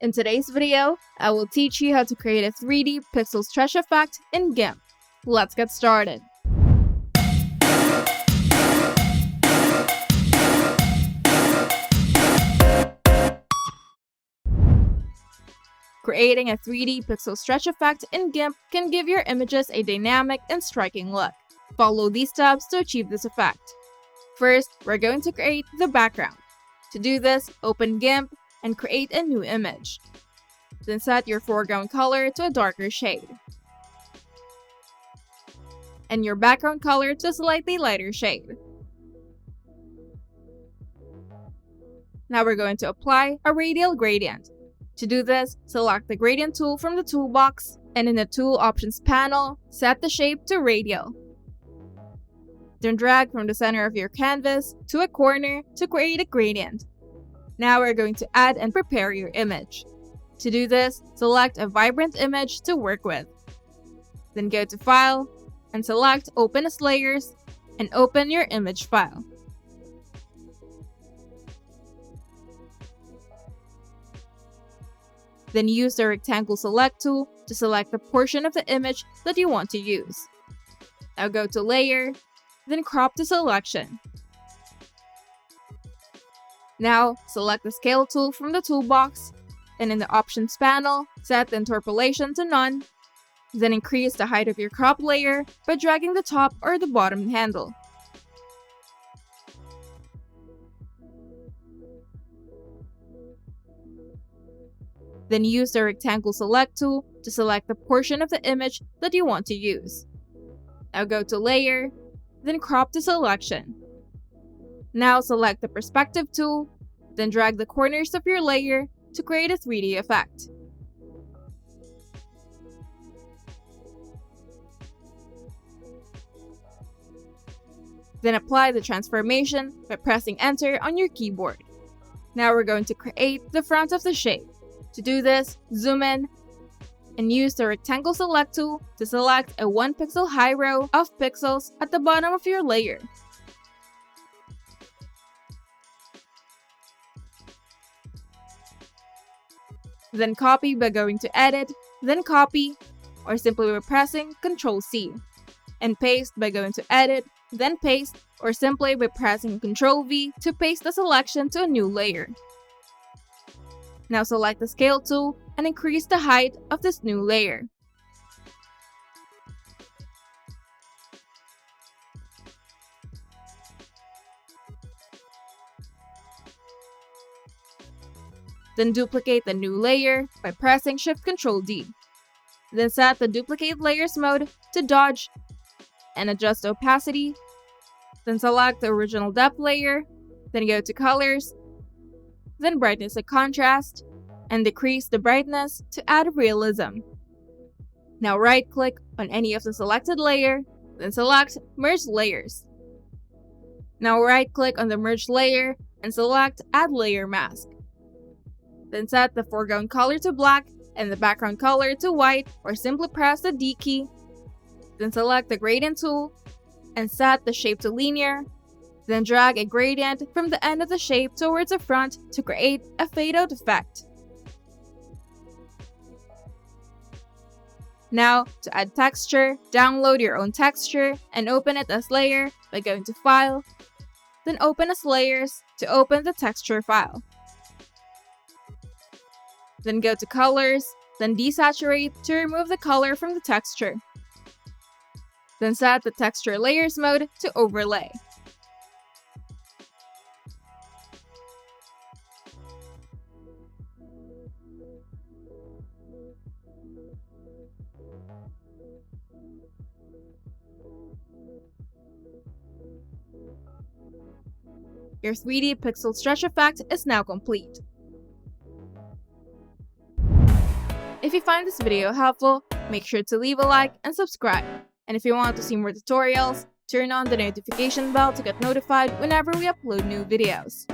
In today's video, I will teach you how to create a 3D pixel stretch effect in GIMP. Let's get started. Creating a 3D pixel stretch effect in GIMP can give your images a dynamic and striking look. Follow these steps to achieve this effect. First, we're going to create the background. To do this, open GIMP and create a new image. Then set your foreground color to a darker shade, and your background color to a slightly lighter shade. Now we're going to apply a radial gradient. To do this, select the gradient tool from the toolbox, and in the Tool Options panel, set the shape to radial. Then drag from the center of your canvas to a corner to create a gradient. Now we're going to add and prepare your image. To do this, select a vibrant image to work with. Then go to File, and select Open as Layers, and open your image file. Then use the Rectangle Select tool to select the portion of the image that you want to use. Now go to Layer, then Crop to Selection. Now, select the Scale tool from the toolbox, and in the Options panel, set the interpolation to None. Then increase the height of your crop layer by dragging the top or the bottom handle. Then use the Rectangle Select tool to select the portion of the image that you want to use. Now go to Layer, then Crop to Selection. Now select the Perspective tool, then drag the corners of your layer to create a 3D effect. Then apply the transformation by pressing Enter on your keyboard. Now we're going to create the front of the shape. To do this, zoom in and use the Rectangle Select tool to select a 1 pixel high row of pixels at the bottom of your layer. Then copy by going to Edit, then Copy, or simply by pressing Ctrl-C. And paste by going to Edit, then Paste, or simply by pressing Ctrl-V to paste the selection to a new layer. Now select the Scale tool and increase the height of this new layer. Then duplicate the new layer by pressing Shift-Ctrl-D. Then set the Duplicate Layers mode to Dodge and adjust the opacity. Then select the original depth layer, then go to Colors, then Brightness and Contrast, and decrease the brightness to add realism. Now right-click on any of the selected layer, then select Merge Layers. Now right-click on the merged layer and select Add Layer Mask. Then set the foreground color to black and the background color to white, or simply press the D key. Then select the Gradient tool and set the shape to linear. Then drag a gradient from the end of the shape towards the front to create a fade-out effect. Now, to add texture, download your own texture and open it as layer by going to File, then Open as Layers to open the texture file. Then go to Colors, then Desaturate to remove the color from the texture. Then set the Texture Layers mode to Overlay. Your 3D pixel stretch effect is now complete. If you find this video helpful, make sure to leave a like and subscribe. And if you want to see more tutorials, turn on the notification bell to get notified whenever we upload new videos.